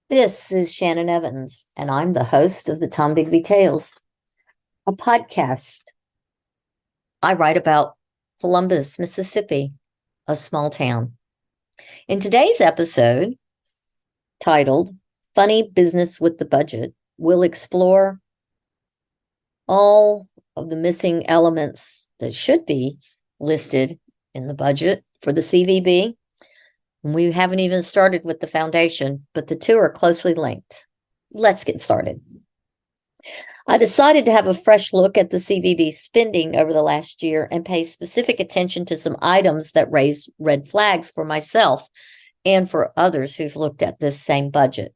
This is Shannon Evans, and I'm the host of the Tom Bigby Tales, a podcast. I write about Columbus, Mississippi, a small town. In today's episode, titled Funny Business with the Budget, we'll explore all of the missing elements that should be listed in the budget for the CVB. We haven't even started with the foundation, but the two are closely linked. Let's get started. I decided to have a fresh look at the CVB spending over the last year and pay specific attention to some items that raised red flags for myself and for others who've looked at this same budget.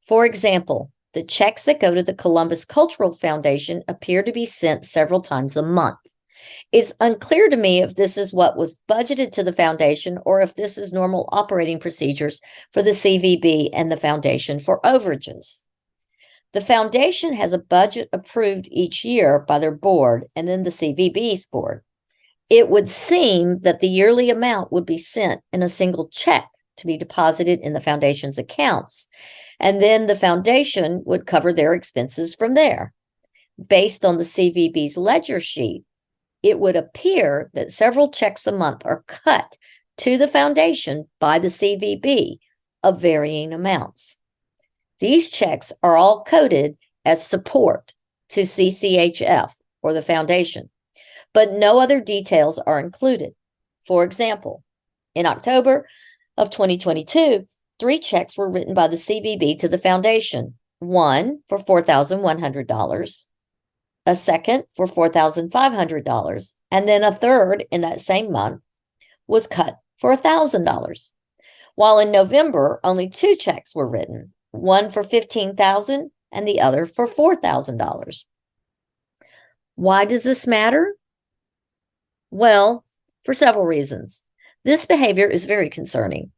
For example, the checks that go to the Columbus Cultural Foundation appear to be sent several times a month. It's unclear to me if this is what was budgeted to the foundation or if this is normal operating procedures for the CVB and the foundation for overages. The foundation has a budget approved each year by their board and then the CVB's board. It would seem that the yearly amount would be sent in a single check to be deposited in the foundation's accounts, and then the foundation would cover their expenses from there. Based on the CVB's ledger sheet, it would appear that several checks a month are cut to the foundation by the CVB of varying amounts. These checks are all coded as support to CCHF or the foundation, but no other details are included. For example, in October of 2022, 3 checks were written by the CVB to the foundation, one for $4,100, a second for $4,500, and then a third in that same month was cut for $1,000. While in November, only 2 checks were written, one for $15,000 and the other for $4,000. Why does this matter? Well, for several reasons. This behavior is very concerning.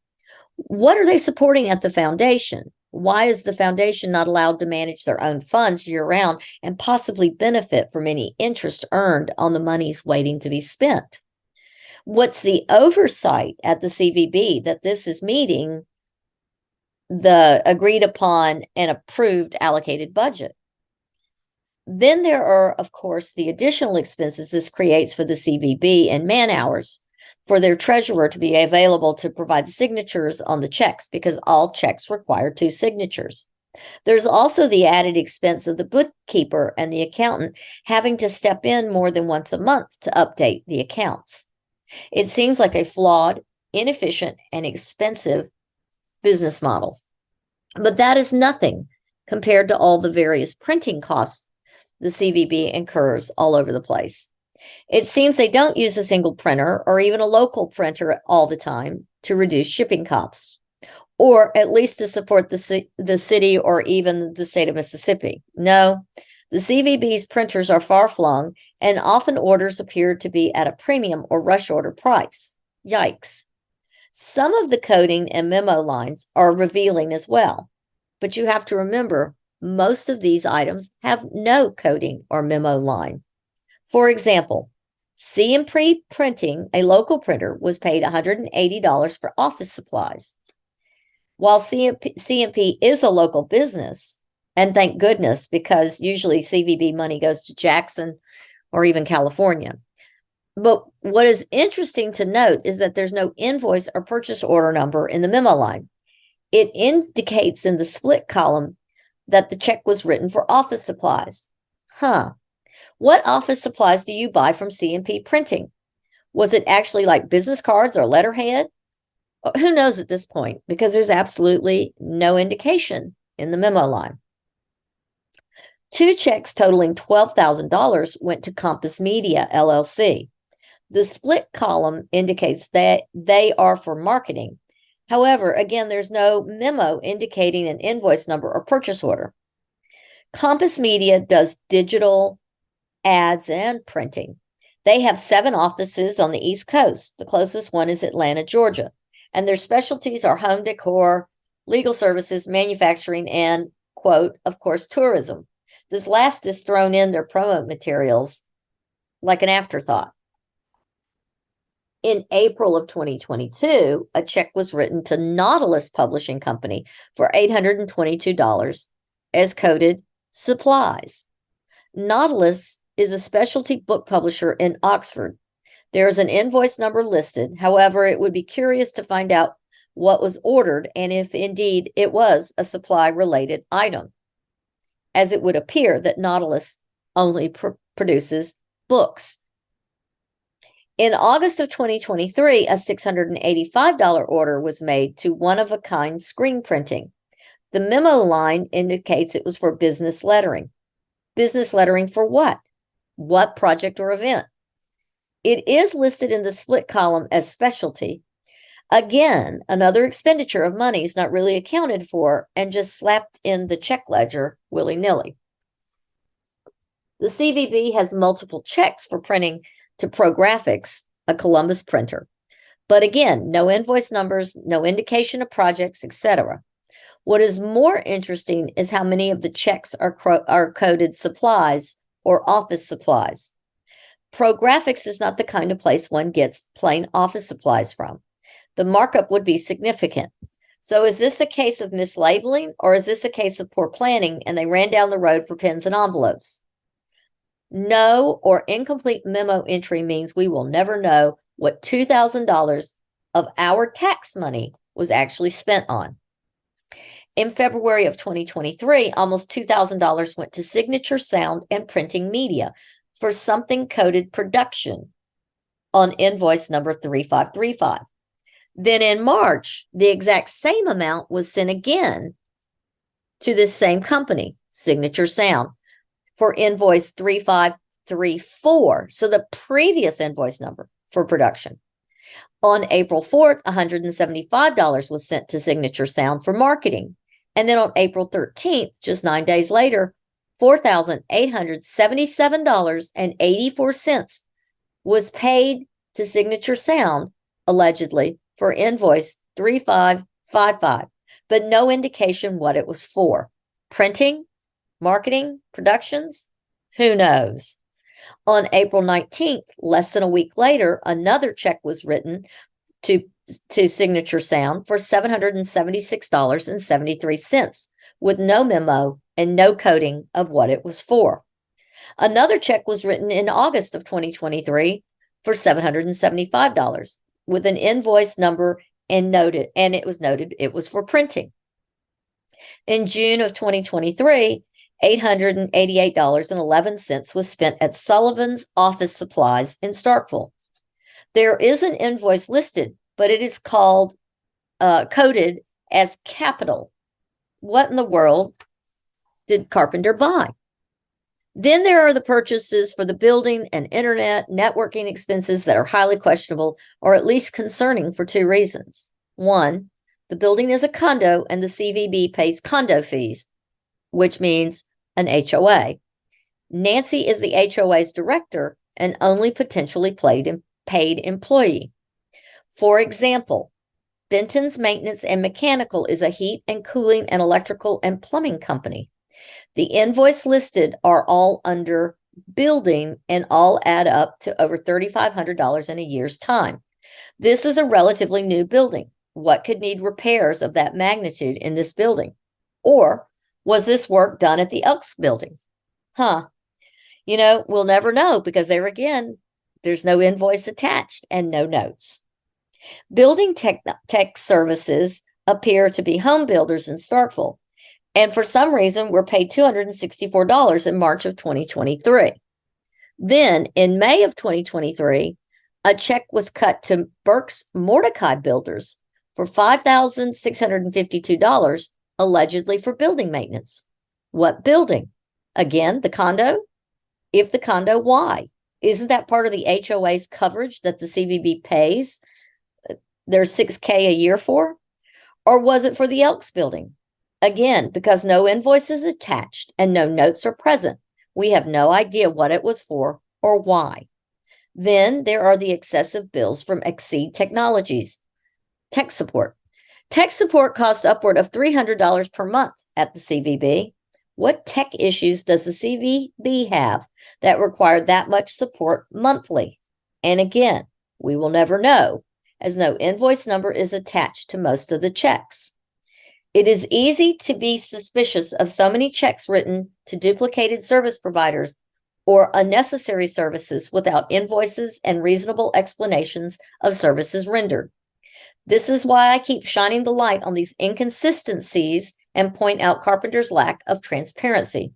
What are they supporting at the foundation? Why is the foundation not allowed to manage their own funds year-round and possibly benefit from any interest earned on the monies waiting to be spent? What's the oversight at the CVB that this is meeting the agreed upon and approved allocated budget? Then there are, of course, the additional expenses this creates for the CVB and man hours for their treasurer to be available to provide signatures on the checks, because all checks require 2 signatures. There's also the added expense of the bookkeeper and the accountant having to step in more than once a month to update the accounts. It seems like a flawed, inefficient, and expensive business model. But that is nothing compared to all the various printing costs the CVB incurs all over the place. It seems they don't use a single printer or even a local printer all the time to reduce shipping costs, or at least to support the city or even the state of Mississippi. No, the CVB's printers are far-flung, and often orders appear to be at a premium or rush order price. Yikes. Some of the coding and memo lines are revealing as well, but you have to remember most of these items have no coding or memo line. For example, CMP Printing, a local printer, was paid $180 for office supplies. While CMP is a local business, and thank goodness, because usually CVB money goes to Jackson or even California. But what is interesting to note is that there's no invoice or purchase order number in the memo line. It indicates in the split column that the check was written for office supplies. What office supplies do you buy from CMP Printing? Was it actually like business cards or letterhead? Who knows at this point, because there's absolutely no indication in the memo line. 2 checks totaling $12,000 went to Compass Media, LLC. The split column indicates that they are for marketing. However, again, there's no memo indicating an invoice number or purchase order. Compass Media does digital ads and printing. They have 7 offices on the East Coast. The closest one is Atlanta, Georgia. And their specialties are home decor, legal services, manufacturing, and, quote, of course, tourism. This last is thrown in their promo materials like an afterthought. In April of 2022, a check was written to Nautilus Publishing Company for $822 as coded supplies. Nautilus is a specialty book publisher in Oxford. There is an invoice number listed. However, it would be curious to find out what was ordered and if indeed it was a supply-related item, as it would appear that Nautilus only produces books. In August of 2023, a $685 order was made to one-of-a-kind screen printing. The memo line indicates it was for business lettering. Business lettering for what? What project or event? It is listed in the split column as specialty. Again, another expenditure of money is not really accounted for and just slapped in the check ledger willy-nilly. The CVB has multiple checks for printing to ProGraphics, a Columbus printer. But again, no invoice numbers, no indication of projects, etc. What is more interesting is how many of the checks are coded supplies or office supplies. ProGraphics is not the kind of place one gets plain office supplies from. The markup would be significant. So is this a case of mislabeling, or is this a case of poor planning and they ran down the road for pens and envelopes? No or incomplete memo entry means we will never know what $2,000 of our tax money was actually spent on. In February of 2023, almost $2,000 went to Signature Sound and Printing Media for something coded production on invoice number 3535. Then in March, the exact same amount was sent again to this same company, Signature Sound, for invoice 3534, so the previous invoice number for production. On April 4th, $175 was sent to Signature Sound for marketing. And then on April 13th, just 9 days later, $4,877.84 was paid to Signature Sound, allegedly, for invoice 3555, but no indication what it was for. Printing? Marketing? Productions? Who knows? On April 19th, less than a week later, another check was written to Signature Sound for $776.73 with no memo and no coding of what it was for. Another check was written in August of 2023 for $775 with an invoice number and it was noted it was for printing. In June of 2023, $888.11 was spent at Sullivan's Office Supplies in Starkville. There is an invoice listed, but it is coded as capital. What in the world did Carpenter buy? Then there are the purchases for the building and internet networking expenses that are highly questionable, or at least concerning, for two reasons. One, the building is a condo and the CVB pays condo fees, which means an HOA. Nancy is the HOA's director and only potentially paid employee. For example, Benton's Maintenance and Mechanical is a heat and cooling and electrical and plumbing company. The invoice listed are all under building and all add up to over $3,500 in a year's time. This is a relatively new building. What could need repairs of that magnitude in this building? Or was this work done at the Elks building? We'll never know because there's no invoice attached and no notes. Building tech services appear to be home builders in Starkville, and for some reason were paid $264 in March of 2023. Then, in May of 2023, a check was cut to Burke's Mordecai Builders for $5,652, allegedly for building maintenance. What building? Again, the condo? If the condo, why? Isn't that part of the HOA's coverage that the CVB pays their $6,000 a year for? Or was it for the Elks building? Again, because no invoice is attached and no notes are present, we have no idea what it was for or why. Then there are the excessive bills from Exceed Technologies. Tech support. Tech support costs upward of $300 per month at the CVB. What tech issues does the CVB have that require that much support monthly? And again, We will never know, as no invoice number is attached to most of the checks. It is easy to be suspicious of so many checks written to duplicated service providers or unnecessary services without invoices and reasonable explanations of services rendered. This is why I keep shining the light on these inconsistencies and point out Carpenter's lack of transparency.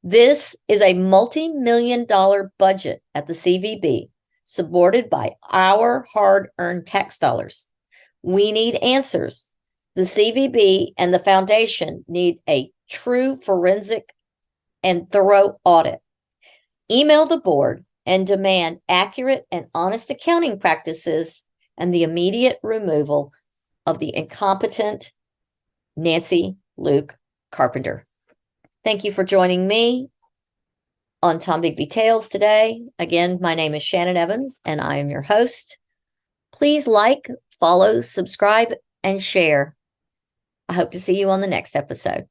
This is a multi-million-dollar budget at the CVB, supported by our hard-earned tax dollars. We need answers. The CVB and the foundation need a true forensic and thorough audit. Email the board and demand accurate and honest accounting practices and the immediate removal of the incompetent Nancy Luke Carpenter. Thank you for joining me on Tom Bigby Tales today. Again, my name is Shannon Evans, and I am your host. Please like, follow, subscribe, and share. I hope to see you on the next episode.